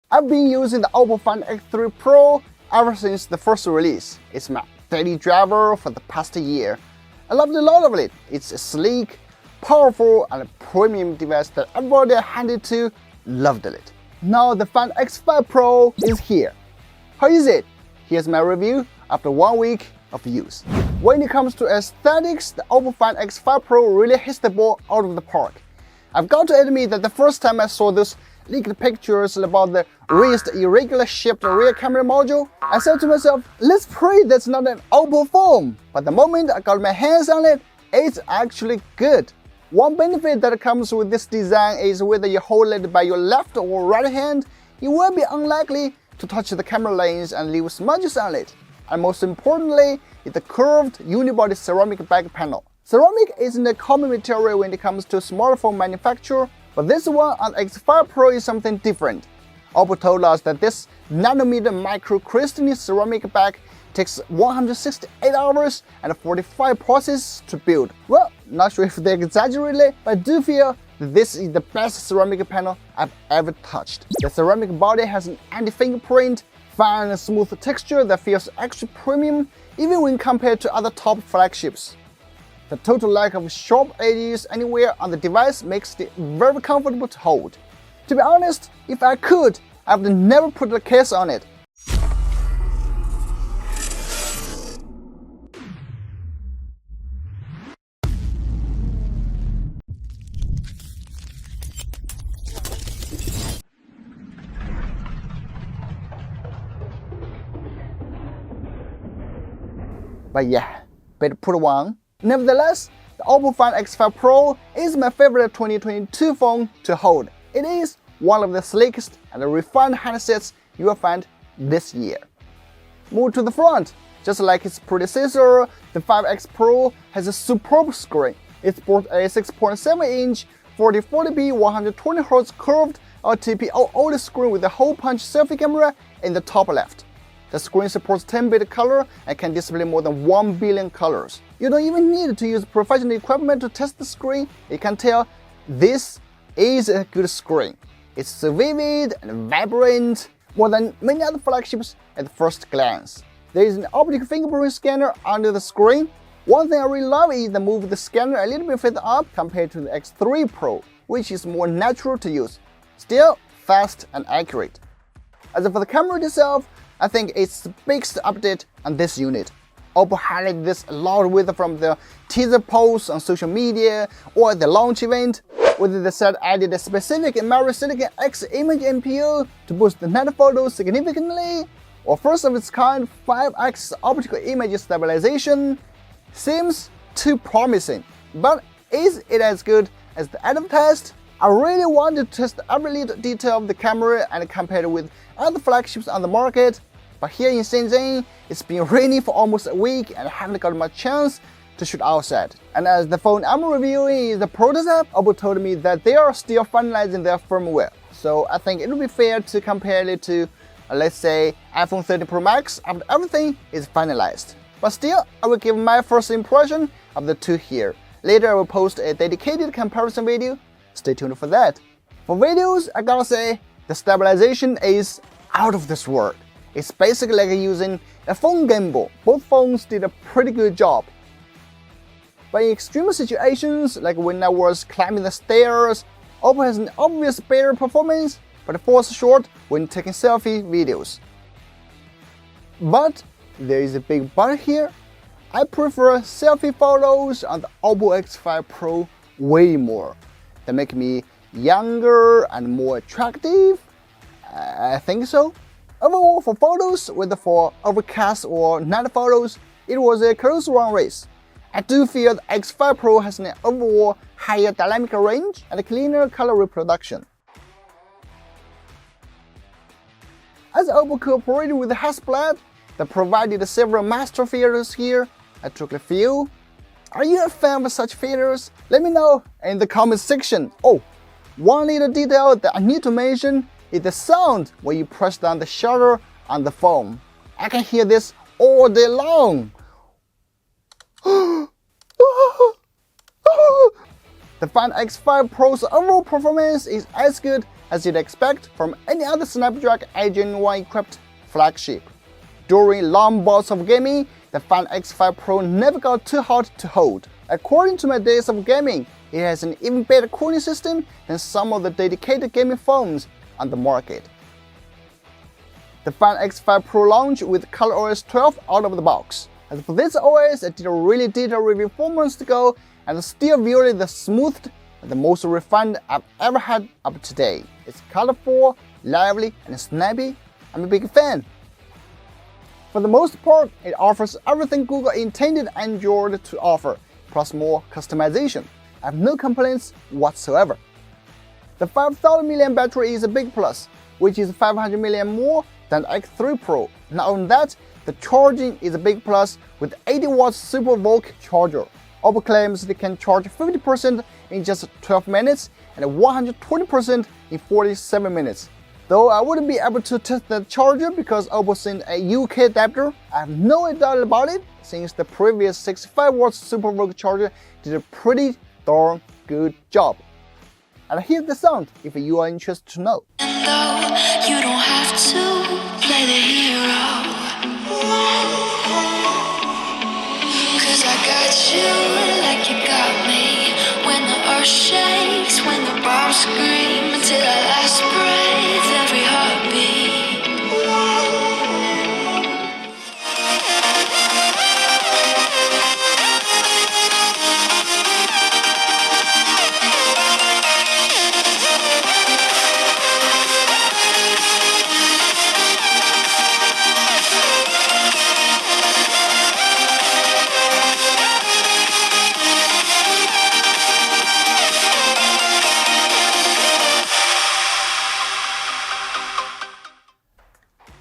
I've been using the OPPO Find X5 Pro ever since the first release. It's my daily driver for the past year. I loved a lot of it. It's a sleek, powerful, and a premium device that everybody I handed to loved it. Now the Find X5 Pro is here. How is it? Here's my review after 1 week of use. When it comes to aesthetics, the OPPO Find X5 Pro really hits the ball out of the park. I've got to admit that the first time I saw those leaked pictures about the raised irregular shaped rear camera module, I said to myself, let's pray that's not an OPPO phone. But the moment I got my hands on it, it's actually good. One benefit that comes with this design is whether you hold it by your left or right hand, you will be unlikely to touch the camera lens and leave smudges on it. And most importantly, it's the curved unibody ceramic back panel. Ceramic isn't a common material when it comes to smartphone manufacture, but this one on X5 Pro is something different. OPPO told us that this nanometer microcrystalline ceramic back takes 168 hours and 45 processes to build. Well, not sure if they exaggerate, but I do feel that this is the best ceramic panel I've ever touched. The ceramic body has an anti-fingerprint, fine and smooth texture that feels extra premium even when compared to other top flagships. The total lack of sharp edges anywhere on the device makes it very comfortable to hold. To be honest, if I could, I would never put a case on it. But yeah, better put one. Nevertheless, the OPPO Find X5 Pro is my favorite 2022 phone to hold. It is one of the sleekest and refined handsets you will find this year. Move to the front. Just like its predecessor, the 5X Pro has a superb screen. It sports a 6.7-inch 4040p 120Hz curved LTP OLED screen with a hole-punch selfie camera in the top left. The screen supports 10-bit color and can display more than 1 billion colors. You don't even need to use professional equipment to test the screen. You can tell this is a good screen. It's so vivid and vibrant, more than many other flagships at first glance. There is an optic fingerprint scanner under the screen. One thing I really love is the move the scanner a little bit further up compared to the X3 Pro, which is more natural to use. Still fast and accurate. As for the camera itself, I think it's the biggest update on this unit. OPPO highlighted this a lot whether from the teaser posts on social media or the launch event, whether the set added a specific Silicon X image NPU to boost the night photos significantly, or first of its kind 5x optical image stabilization. Seems too promising, but is it as good as the advertised? I really wanted to test every little detail of the camera and compare it with other flagships on the market, but here in Shenzhen, it's been raining for almost a week and I haven't got much chance to shoot outside. And as the phone I'm reviewing is the prototype, OPPO told me that they are still finalizing their firmware. So I think it would be fair to compare it to, let's say, iPhone 13 Pro Max after everything is finalized. But still, I will give my first impression of the two here. Later I will post a dedicated comparison video. Stay tuned for that. For videos, I gotta say, the stabilization is out of this world. It's basically like using a phone gimbal. Both phones did a pretty good job. But in extreme situations, like when I was climbing the stairs, OPPO has an obvious better performance, but it falls short when taking selfie videos. But there is a big but here. I prefer selfie photos on the OPPO X5 Pro way more. They make me younger and more attractive. I think so. Overall, for photos, whether for overcast or night photos, it was a close run race. I do feel the X5 Pro has an overall higher dynamic range and a cleaner color reproduction. As OPPO cooperated with Hasselblad, they provided several master filters here. I took a few. Are you a fan of such filters? Let me know in the comment section. Oh, one little detail that I need to mention is the sound when you press down the shutter on the phone. I can hear this all day long. The Find X5 Pro's overall performance is as good as you'd expect from any other Snapdragon 8 Gen 1 equipped flagship. During long bouts of gaming, the Find X5 Pro never got too hot to hold. According to my days of gaming, it has an even better cooling system than some of the dedicated gaming phones on the market. The Find X5 Pro launched with ColorOS 12 out of the box. As for this OS, I did a really detailed review 4 months ago and still viewed it the smoothest and the most refined I've ever had up to date. It's colorful, lively, and snappy. I'm a big fan. For the most part, it offers everything Google intended Android to offer, plus more customization. I have no complaints whatsoever. The 5000 mAh battery is a big plus, which is 500 mAh more than the X3 Pro. Not only that, the charging is a big plus with 80 watts Super VOOC charger. OPPO claims they can charge 50% in just 12 minutes and 120% in 47 minutes. Though I wouldn't be able to test the charger because OPPO sent a UK adapter, I have no doubt about it since the previous 65 watts Super VOOC charger did a pretty darn good job. And here's the sound if you are interested to know. You don't have to play the hero, 'cause I got you like you got me. When the earth shakes, when the bombs scream, until our last breath, every heartbeat.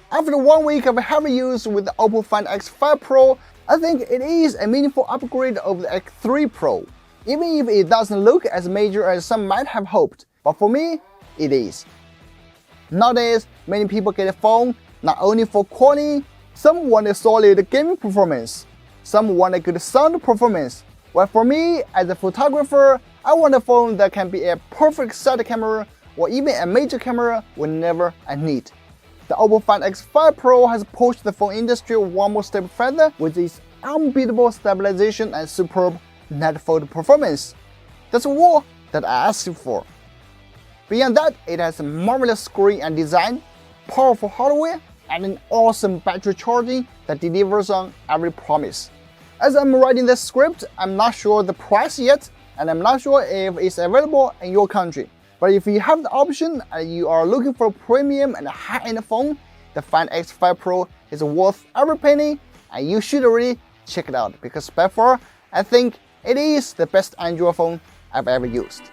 After 1 week of heavy use with the OPPO Find X5 Pro, I think it is a meaningful upgrade over the X3 Pro, even if it doesn't look as major as some might have hoped, but for me, it is. Nowadays, many people get a phone not only for quality, some want a solid gaming performance, some want a good sound performance, while for me, as a photographer, I want a phone that can be a perfect side camera or even a major camera whenever I need. The OPPO Find X5 Pro has pushed the phone industry one more step further with its unbeatable stabilization and superb net photo performance. That's all that I asked for. Beyond that, it has a marvelous screen and design, powerful hardware, and an awesome battery charging that delivers on every promise. As I'm writing this script, I'm not sure the price yet, and I'm not sure if it's available in your country. But if you have the option and you are looking for a premium and high-end phone, the Find X5 Pro is worth every penny, and you should really check it out because by far, I think it is the best Android phone I've ever used.